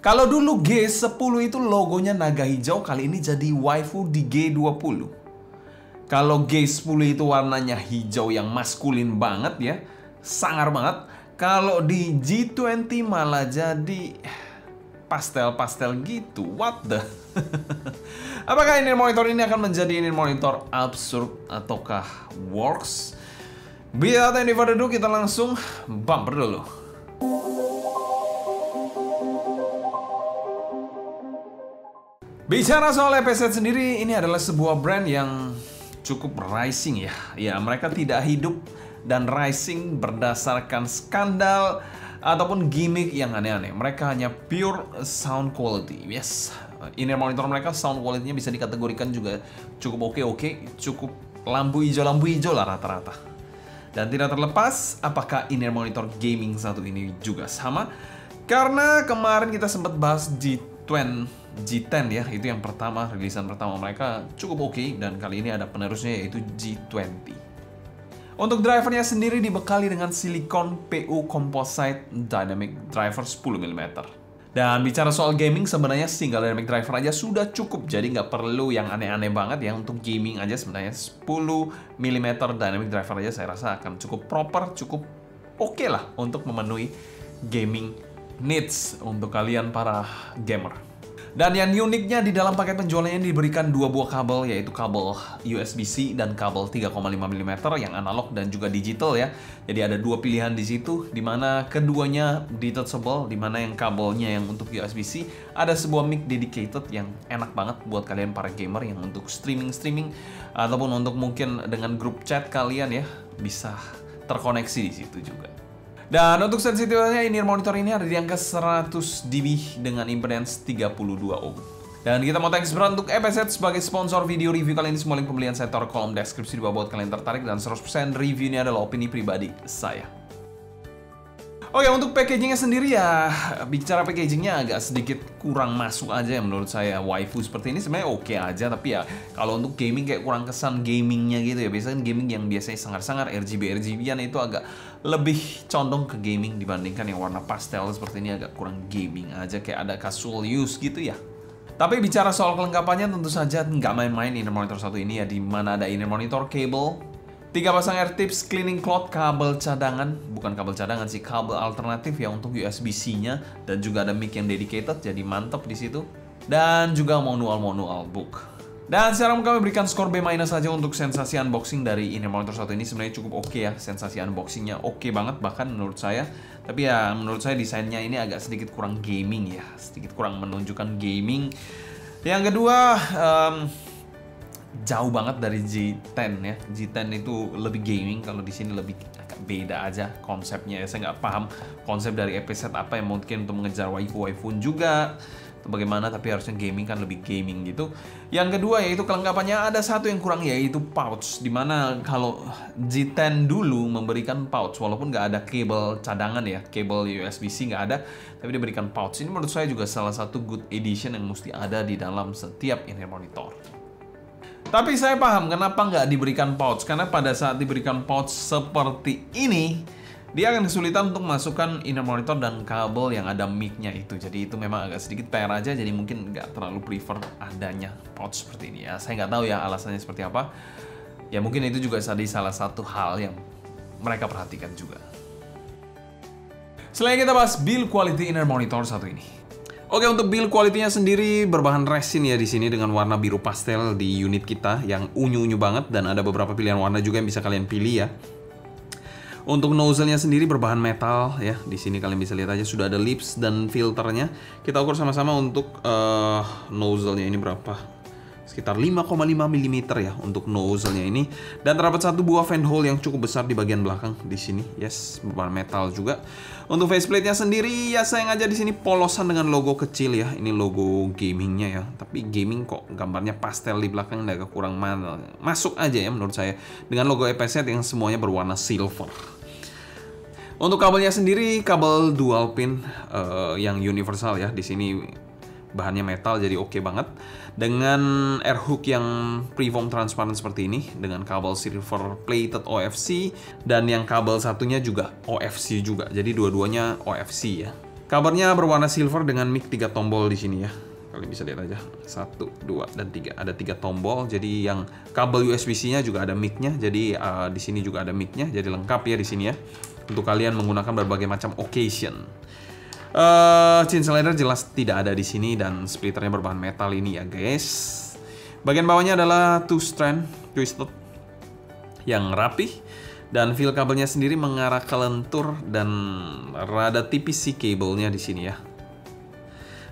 Kalau dulu G10 itu logonya naga hijau, kali ini jadi waifu di G20. Kalau G10 itu warnanya hijau yang maskulin banget ya, sangar banget. Kalau di G20 malah jadi pastel-pastel gitu. What the? Apakah ini monitor ini akan menjadi ini monitor absurd ataukah works? Without any further ado, kita langsung bumper dulu. Bicara soal EPZ sendiri, ini adalah sebuah brand yang cukup rising ya. Ya, mereka tidak hidup dan rising berdasarkan skandal ataupun gimmick yang aneh-aneh. Mereka hanya pure sound quality. Yes, in-ear monitor mereka sound quality-nya bisa dikategorikan juga cukup oke, cukup lampu hijau lah rata-rata. Dan tidak terlepas apakah in-ear monitor gaming satu ini juga sama. Karena kemarin kita sempat bahas G10 ya, itu yang pertama, rilisan pertama mereka cukup oke, dan kali ini ada penerusnya yaitu G20. Untuk drivernya sendiri dibekali dengan silikon PU Composite Dynamic Driver 10 mm. Dan bicara soal gaming, sebenarnya single dynamic driver aja sudah cukup, jadi nggak perlu yang aneh-aneh banget ya. Untuk gaming aja sebenarnya 10 mm dynamic driver aja saya rasa akan cukup proper, cukup oke lah untuk memenuhi gaming needs untuk kalian para gamer. Dan yang uniknya di dalam paket penjualannya diberikan dua buah kabel, yaitu kabel USB-C dan kabel 3,5 mm yang analog dan juga digital ya. Jadi ada dua pilihan di situ, di mana keduanya detachable, di mana yang kabelnya yang untuk USB-C ada sebuah mic dedicated yang enak banget buat kalian para gamer yang untuk streaming ataupun untuk mungkin dengan grup chat kalian ya bisa terkoneksi di situ juga. Dan untuk sensitivitasnya, in-ear monitor ini ada di angka 100 dB dengan impedance 32 ohm. Dan kita mau thanks berat untuk EPZ sebagai sponsor video review kali ini. Semua link pembelian saya taruh kolom deskripsi di bawah buat kalian tertarik, dan 100% review ini adalah opini pribadi saya. Oh ya, untuk packagingnya sendiri ya, bicara packagingnya agak sedikit kurang masuk aja ya menurut saya. Waifu seperti ini sebenarnya oke aja, tapi ya kalau untuk gaming kayak kurang kesan gamingnya gitu ya. Biasanya gaming yang biasanya sangar-sangar RGB-an itu agak lebih condong ke gaming dibandingkan yang warna pastel seperti ini, agak kurang gaming aja, kayak ada casual use gitu ya. Tapi bicara soal kelengkapannya, tentu saja nggak main-main in-ear monitor satu ini ya, di mana ada in-ear monitor cable, 3 pasang air tips, cleaning cloth, kabel cadangan, bukan kabel cadangan sih, kabel alternatif ya untuk USB-C-nya, dan juga ada mic yang dedicated, jadi mantep di situ. Dan juga manual book. Dan sekarang kami berikan skor B- saja untuk sensasi unboxing dari in-ear monitor satu ini. Sebenarnya cukup oke ya, sensasi unboxingnya oke banget bahkan menurut saya. Tapi ya menurut saya desainnya ini agak sedikit kurang gaming ya, sedikit kurang menunjukkan gaming. Yang kedua, jauh banget dari G10 ya. G10 itu lebih gaming, kalau di sini lebih agak beda aja konsepnya ya. Saya nggak paham konsep dari EPZ apa yang mungkin untuk mengejar waifu juga atau bagaimana, tapi harusnya gaming kan lebih gaming gitu. Yang kedua yaitu kelengkapannya, ada satu yang kurang yaitu pouch, dimana kalau G10 dulu memberikan pouch walaupun nggak ada kabel cadangan ya, kabel USB-C nggak ada, tapi diberikan pouch. Ini menurut saya juga salah satu good edition yang mesti ada di dalam setiap in-ear monitor. Tapi saya paham kenapa nggak diberikan pouch, karena pada saat diberikan pouch seperti ini, dia akan kesulitan untuk masukkan in-ear monitor dan kabel yang ada mic-nya itu. Jadi itu memang agak sedikit PR aja, jadi mungkin nggak terlalu prefer adanya pouch seperti ini ya. Saya nggak tahu ya alasannya seperti apa. Ya mungkin itu juga jadi salah satu hal yang mereka perhatikan juga. Selain kita bahas build quality in-ear monitor satu ini. Oke, untuk build quality-nya sendiri berbahan resin ya di sini dengan warna biru pastel di unit kita yang unyu-unyu banget, dan ada beberapa pilihan warna juga yang bisa kalian pilih ya. Untuk nozzle-nya sendiri berbahan metal ya. Di sini kalian bisa lihat aja sudah ada lips dan filternya. Kita ukur sama-sama untuk nozzle-nya ini berapa. Sekitar 5,5 mm ya untuk nozzle-nya ini, dan terdapat satu buah fan hole yang cukup besar di bagian belakang di sini. Yes, berbahan metal juga. Untuk faceplate-nya sendiri ya sayang aja di sini polosan dengan logo kecil ya. Ini logo gamingnya ya, tapi gaming kok gambarnya pastel di belakang, agak kurang masuk aja ya menurut saya dengan logo EPZ yang semuanya berwarna silver. Untuk kabelnya sendiri kabel dual pin yang universal ya. Di sini bahannya metal jadi oke banget, dengan air hook yang preform transparan seperti ini, dengan kabel silver plated OFC, dan yang kabel satunya juga OFC juga, jadi dua-duanya OFC ya. Covernya berwarna silver dengan mic 3 tombol di sini ya. Kalian bisa lihat aja. 1, 2, dan 3. Ada 3 tombol. Jadi yang kabel USB-C-nya juga ada mic-nya. Jadi di sini juga ada mic-nya. Jadi lengkap ya di sini ya. Untuk kalian menggunakan berbagai macam occasion. Chain slider jelas tidak ada di sini dan splitternya berbahan metal ini ya guys. Bagian bawahnya adalah 2 strand twisted yang rapih. Dan feel kabelnya sendiri mengarah ke lentur dan rada tipis sih kabelnya di sini ya.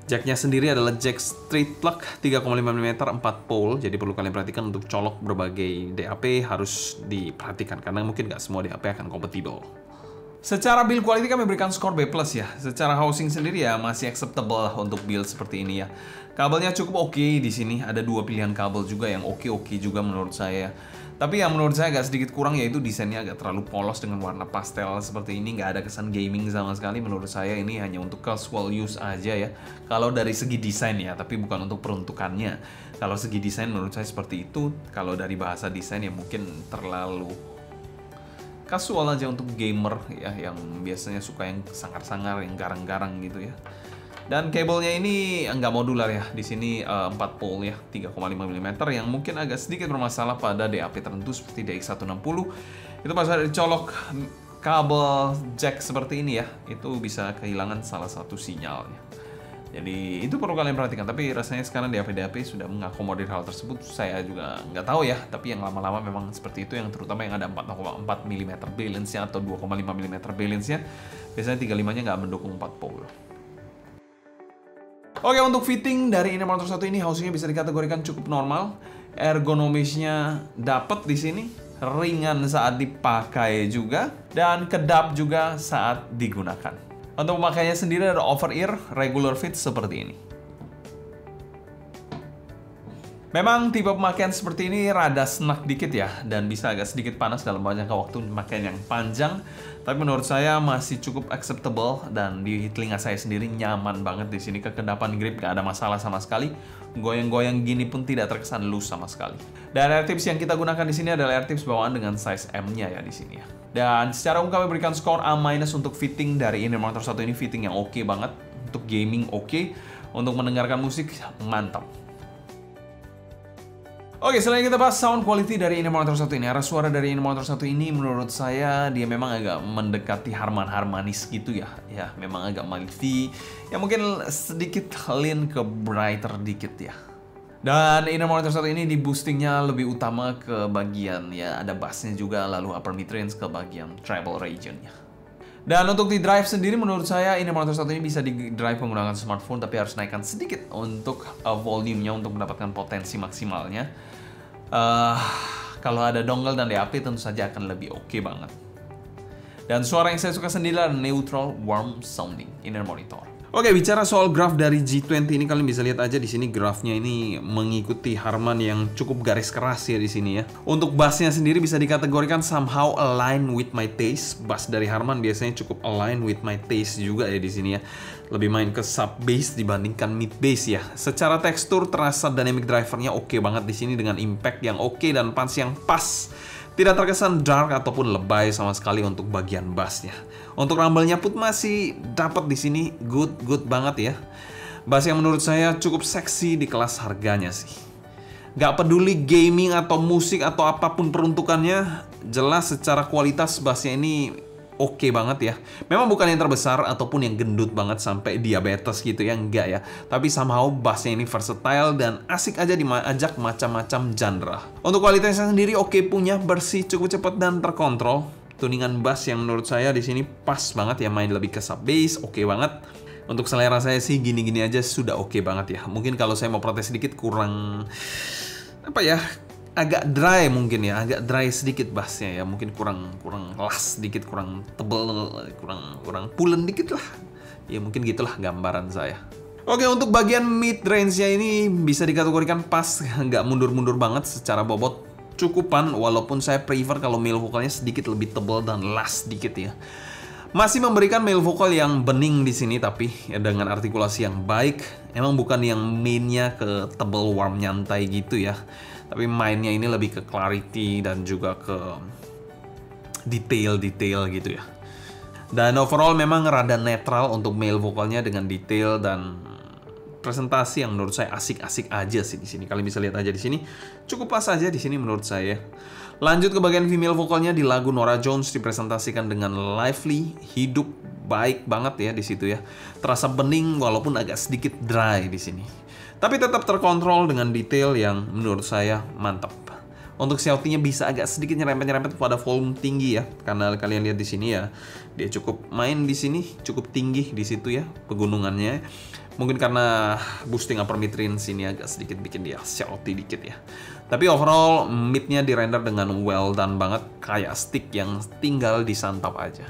Jacknya sendiri adalah jack straight plug 3,5 mm 4 pole. Jadi perlu kalian perhatikan untuk colok berbagai DAP harus diperhatikan karena mungkin nggak semua DAP akan kompatibel. Secara build quality kami berikan skor B+ ya. Secara housing sendiri ya masih acceptable lah untuk build seperti ini ya. Kabelnya cukup oke di sini. Ada 2 pilihan kabel juga yang oke juga menurut saya. Tapi yang menurut saya agak sedikit kurang yaitu desainnya agak terlalu polos dengan warna pastel seperti ini. Nggak ada kesan gaming sama sekali. Menurut saya ini hanya untuk casual use aja ya. Kalau dari segi desain ya, tapi bukan untuk peruntukannya. Kalau segi desain menurut saya seperti itu. Kalau dari bahasa desain ya mungkin terlalu casual aja untuk gamer ya, yang biasanya suka yang sangar-sangar, yang garang-garang gitu ya. Dan kabelnya ini nggak modular ya, di sini 4 pole ya, 3,5 mm yang mungkin agak sedikit bermasalah pada DAP tertentu seperti DX160. Itu pas ada dicolok kabel jack seperti ini ya, itu bisa kehilangan salah satu sinyalnya. Jadi itu perlu kalian perhatikan, tapi rasanya sekarang DAP-DAP sudah mengakomodir hal tersebut. Saya juga nggak tahu ya, tapi yang lama-lama memang seperti itu, yang terutama yang ada 4,4 mm balance-nya atau 2,5 mm balance-nya. Biasanya 35-nya nggak mendukung 4 pole. Oke, untuk fitting dari Inner Monitor 1 ini housingnya bisa dikategorikan cukup normal. Ergonomisnya dapat di sini, ringan saat dipakai juga, dan kedap juga saat digunakan. Untuk pemakaiannya sendiri ada over-ear, regular fit seperti ini. Memang tipe pemakaian seperti ini rada snack dikit ya, dan bisa agak sedikit panas dalam jangka waktu pemakaian yang panjang. Tapi menurut saya masih cukup acceptable dan di telinga saya sendiri nyaman banget di sini. Kekedapan grip gak ada masalah sama sekali. Goyang-goyang gini pun tidak terkesan loose sama sekali. Dan air tips yang kita gunakan di sini adalah air tips bawaan dengan size M-nya ya di sini ya. Dan secara umum kami berikan skor A- untuk fitting dari Inner Monitor 1 ini, fitting yang oke banget. Untuk gaming oke, untuk mendengarkan musik mantap. Oke, selanjutnya kita bahas sound quality dari Inner Monitor 1 ini. Arah suara dari Inner Monitor 1 ini menurut saya dia memang agak mendekati harmonis gitu ya. Ya, memang agak mildy. Ya mungkin sedikit lean ke brighter dikit ya. Dan Inner Monitor 1 ini di boostingnya lebih utama ke bagian ya ada bassnya juga, lalu upper mid range ke bagian treble regionnya. Dan untuk di drive sendiri menurut saya Inner Monitor 1 ini bisa di drive menggunakan smartphone, tapi harus naikkan sedikit untuk volumenya untuk mendapatkan potensi maksimalnya. Kalau ada dongle dan DAP tentu saja akan lebih oke banget. Dan suara yang saya suka sendiri adalah neutral warm sounding Inner Monitor. Oke, bicara soal graph dari G20 ini, kalian bisa lihat aja di sini graphnya ini mengikuti Harman yang cukup garis keras ya di sini ya. Untuk bassnya sendiri bisa dikategorikan somehow align with my taste. Bass dari Harman biasanya cukup align with my taste juga ya di sini ya. Lebih main ke sub bass dibandingkan mid bass ya. Secara tekstur terasa dynamic drivernya oke banget di sini dengan impact yang oke dan punch yang pas. Tidak terkesan dark ataupun lebay sama sekali untuk bagian bassnya. Untuk rumble-nya pun masih dapat di sini good banget ya. Bass yang menurut saya cukup seksi di kelas harganya sih. Gak peduli gaming atau musik atau apapun peruntukannya, jelas secara kualitas bassnya ini oke banget ya. Memang bukan yang terbesar ataupun yang gendut banget sampai diabetes gitu ya, enggak ya. Tapi somehow bassnya ini versatile dan asik aja diajak macam-macam genre. Untuk kualitasnya sendiri oke punya, bersih, cukup cepat dan terkontrol. Tuningan bass yang menurut saya di sini pas banget ya, main lebih ke sub bass, oke banget. Untuk selera saya sih gini-gini aja sudah oke banget ya. Mungkin kalau saya mau protes sedikit kurang apa ya? Agak dry mungkin ya, agak dry sedikit bassnya ya, mungkin kurang las sedikit, kurang tebel, kurang pulen dikit lah. Ya mungkin gitulah gambaran saya. Oke, untuk bagian mid range-nya ini bisa dikategorikan pas, nggak mundur-mundur banget secara bobot. Cukupan, walaupun saya prefer kalau male vokalnya sedikit lebih tebal dan las sedikit ya. Masih memberikan male vokal yang bening di sini, tapi ya dengan artikulasi yang baik. Emang bukan yang mainnya ke tebal warm nyantai gitu ya. Tapi mainnya ini lebih ke clarity dan juga ke detail-detail gitu ya. Dan overall memang rada netral untuk male vokalnya dengan detail dan presentasi yang menurut saya asik-asik aja sih di sini. Kalian bisa lihat aja di sini, cukup pas aja di sini menurut saya. Lanjut ke bagian female vokalnya di lagu Norah Jones dipresentasikan dengan lively, hidup, baik banget ya di situ ya. Terasa bening walaupun agak sedikit dry di sini. Tapi tetap terkontrol dengan detail yang menurut saya mantap. Untuk shoutingnya bisa agak sedikit nyerempet-nyerempet pada volume tinggi ya, karena kalian lihat di sini ya, dia cukup main di sini, cukup tinggi di situ ya pegunungannya. Mungkin karena boosting upper mid range sini agak sedikit bikin dia shouty dikit ya. Tapi overall midnya di render dengan well done banget, kayak stick yang tinggal disantap aja.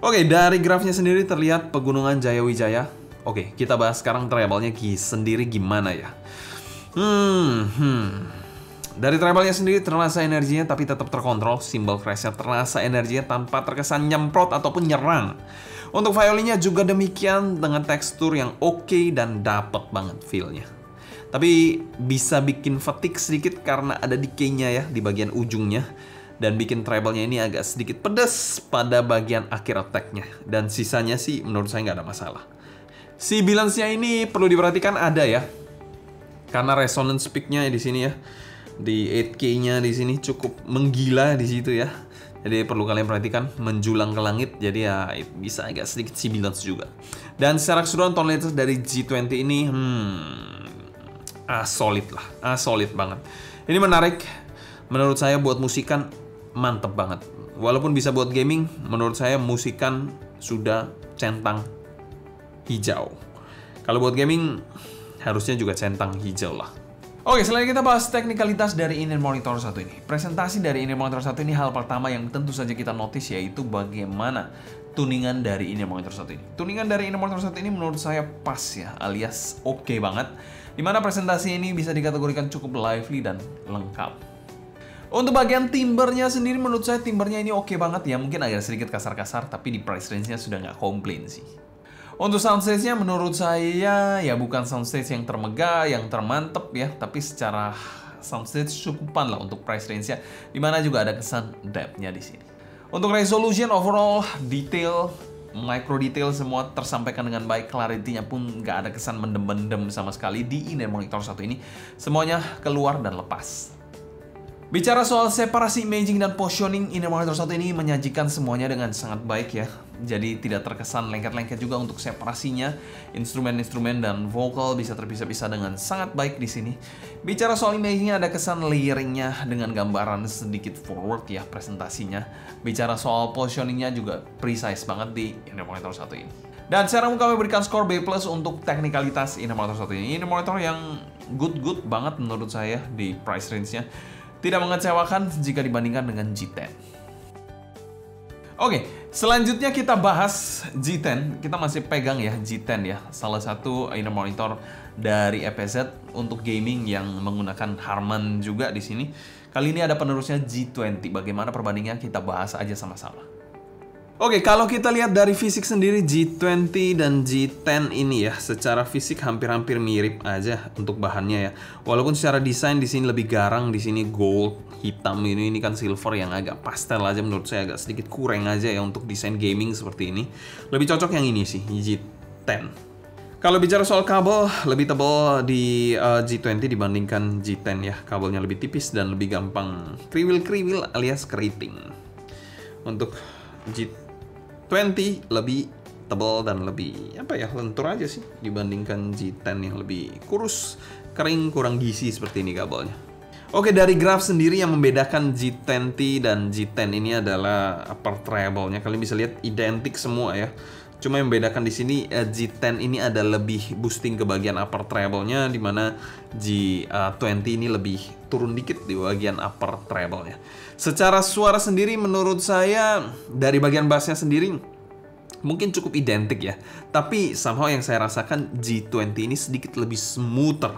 Oke, dari grafnya sendiri terlihat pegunungan Jayawijaya. Oke, kita bahas sekarang treble-nya sendiri gimana ya. Dari treble-nya sendiri terasa energinya tapi tetap terkontrol. Simbol crash-nya terasa energinya tanpa terkesan nyemprot ataupun nyerang. Untuk violinnya juga demikian dengan tekstur yang oke dan dapet banget feel-nya. Tapi bisa bikin fatigue sedikit karena ada decay-nya ya di bagian ujungnya. Dan bikin treble-nya ini agak sedikit pedas pada bagian akhir attack-nya. Dan sisanya sih menurut saya nggak ada masalah. Si balance-nya ini perlu diperhatikan ada ya. Karena resonance peak-nya di sini ya. Di 8K-nya di sini cukup menggila di situ ya. Jadi perlu kalian perhatikan menjulang ke langit. Jadi ya bisa agak sedikit sibilance juga. Dan secara keseluruhan tonalitas dari G20 ini solid lah, solid banget. Ini menarik. Menurut saya buat musikan mantep banget. Walaupun bisa buat gaming, menurut saya musikan sudah centang hijau. Kalau buat gaming harusnya juga centang hijau lah. Oke, selain kita bahas teknikalitas dari in-ear monitor satu ini. Presentasi dari in-ear monitor satu ini hal pertama yang tentu saja kita notice yaitu bagaimana tuningan dari in-ear monitor satu ini. Tuningan dari in-ear monitor satu ini menurut saya pas ya, alias oke banget. Dimana presentasi ini bisa dikategorikan cukup lively dan lengkap. Untuk bagian timbernya sendiri menurut saya timbernya ini oke banget ya. Mungkin agak sedikit kasar-kasar tapi di price range-nya sudah nggak komplain sih. Untuk soundstage-nya menurut saya ya bukan soundstage yang termegah, yang termantep ya, tapi secara soundstage cukupan lah untuk price range-nya, dimana juga ada kesan depth-nya di sini. Untuk resolution overall, detail, micro detail semua tersampaikan dengan baik, clarity-nya pun nggak ada kesan mendem-mendem sama sekali di in-ear monitor satu ini, semuanya keluar dan lepas. Bicara soal separasi imaging dan positioning, in-ear monitor satu ini menyajikan semuanya dengan sangat baik ya. Jadi tidak terkesan lengket-lengket juga untuk separasinya. Instrumen-instrumen dan vokal bisa terpisah-pisah dengan sangat baik di sini. Bicara soal imagingnya ada kesan layering-nya dengan gambaran sedikit forward ya presentasinya. Bicara soal positioningnya juga precise banget di in-ear monitor satu ini. Dan sekarang kami berikan skor B+ untuk teknikalitas in-ear monitor satu ini. In-ear monitor yang good banget menurut saya di price range-nya. Tidak mengecewakan jika dibandingkan dengan G10. Oke, selanjutnya kita bahas G10. Kita masih pegang ya G10 ya. Salah satu in-ear monitor dari EPZ untuk gaming yang menggunakan Harman juga di sini. Kali ini ada penerusnya G20. Bagaimana perbandingannya kita bahas aja sama-sama. Oke, kalau kita lihat dari fisik sendiri G20 dan G10 ini ya, secara fisik hampir-hampir mirip aja untuk bahannya ya. Walaupun secara desain di sini lebih garang, di sini gold, hitam ini kan silver yang agak pastel aja, menurut saya agak sedikit kurang aja ya untuk desain gaming seperti ini. Lebih cocok yang ini sih, G10. Kalau bicara soal kabel, lebih tebal di G20 dibandingkan G10 ya. Kabelnya lebih tipis dan lebih gampang kriwil-kriwil alias keriting. Untuk G20 lebih tebal dan lebih lentur aja sih dibandingkan G10 yang lebih kurus, kering, kurang gizi seperti ini kabelnya. Oke, dari graf sendiri yang membedakan G20 dan G10 ini adalah upper treble-nya. Kalian bisa lihat identik semua ya. Cuma yang membedakan di sini G10 ini ada lebih boosting ke bagian upper treble-nya, dimana G20 ini lebih turun dikit di bagian upper treble-nya. Secara suara sendiri menurut saya dari bagian bassnya sendiri mungkin cukup identik ya. Tapi somehow yang saya rasakan G20 ini sedikit lebih smoother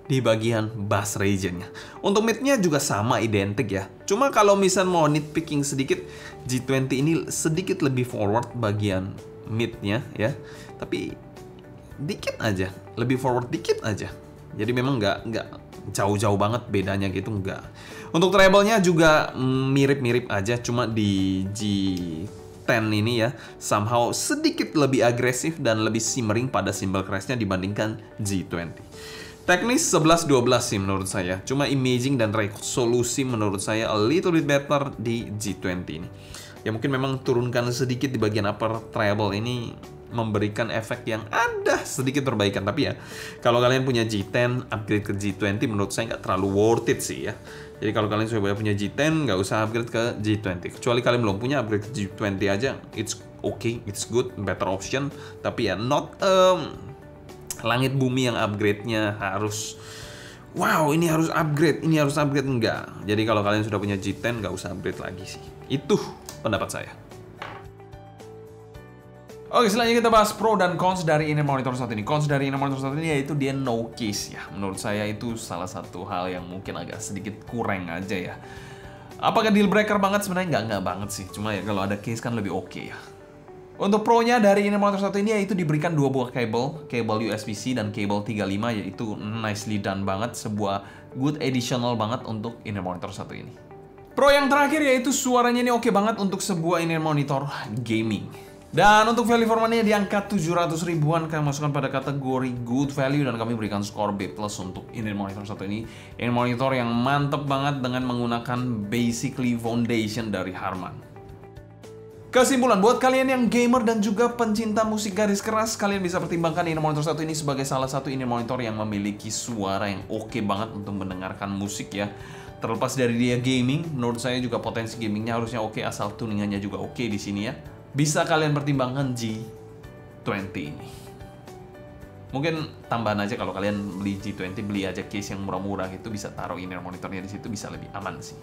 di bagian bass region-nya. Untuk mid-nya juga sama identik ya. Cuma kalau misal mau nitpicking sedikit, G20 ini sedikit lebih forward bagian mid-nya ya. Tapi dikit aja, lebih forward dikit aja. Jadi memang nggak jauh-jauh banget bedanya gitu, nggak. Untuk treble-nya juga mirip-mirip aja, cuma di G10 G10 ini ya somehow sedikit lebih agresif dan lebih simmering pada simbol crashnya dibandingkan G20. Teknis 11-12 sih menurut saya. Cuma imaging dan resolusi menurut saya a little bit better di G20 ini. Ya mungkin memang turunkan sedikit di bagian upper treble ini memberikan efek yang ada sedikit perbaikan. Tapi ya kalau kalian punya G10 upgrade ke G20 menurut saya nggak terlalu worth it sih ya. Jadi kalau kalian sudah punya G10 nggak usah upgrade ke G20. Kecuali kalian belum punya, upgrade ke G20 aja. It's okay, it's good, better option. Tapi ya not langit bumi yang upgrade-nya harus wow ini harus upgrade enggak. Jadi kalau kalian sudah punya G10 nggak usah upgrade lagi sih. Itu pendapat saya. Oke, selanjutnya kita bahas pro dan cons dari inner monitor saat ini. Cons dari inner monitor saat ini yaitu dia no case ya. Menurut saya itu salah satu hal yang mungkin agak sedikit kurang aja ya. Apakah deal breaker banget? Sebenarnya nggak banget sih. Cuma ya kalau ada case kan lebih oke ya. Untuk pro-nya dari inner monitor satu ini yaitu diberikan dua buah kabel USB-C dan kabel 3.5, yaitu nicely done banget, sebuah good additional banget untuk inner monitor satu ini. Pro yang terakhir yaitu suaranya ini oke banget untuk sebuah inner monitor gaming. Dan untuk value for money di angka 700 ribuan kami masukkan pada kategori good value dan kami berikan skor B+ untuk inner monitor satu ini. Inner monitor yang mantep banget dengan menggunakan basically foundation dari Harman. Kesimpulan, buat kalian yang gamer dan juga pencinta musik garis keras, kalian bisa pertimbangkan inner monitor satu ini sebagai salah satu inner monitor yang memiliki suara yang oke banget untuk mendengarkan musik ya. Terlepas dari dia gaming, menurut saya juga potensi gamingnya harusnya oke, asal tuningannya juga oke di sini ya. Bisa kalian pertimbangkan G20 ini. Mungkin tambahan aja kalau kalian beli G20, beli aja case yang murah-murah gitu, bisa taruh inner monitornya di situ, bisa lebih aman sih.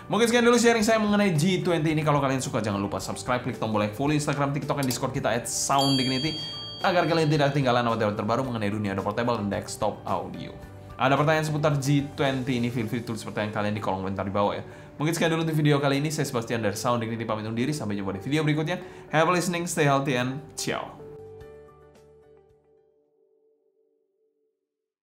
Mungkin sekian dulu sharing saya mengenai G20 ini. Kalau kalian suka jangan lupa subscribe, klik tombol like, follow Instagram, TikTok, dan Discord kita @sounddignity agar kalian tidak ketinggalan update terbaru mengenai dunia portable dan desktop audio. Ada pertanyaan seputar G20 ini, feel free tulis pertanyaan kalian di kolom komentar di bawah ya. Mungkin sekian dulu untuk video kali ini. Saya Sebastian dari Sound Dignity pamit undur diri. Sampai jumpa di video berikutnya. Have a listening, stay healthy, and ciao.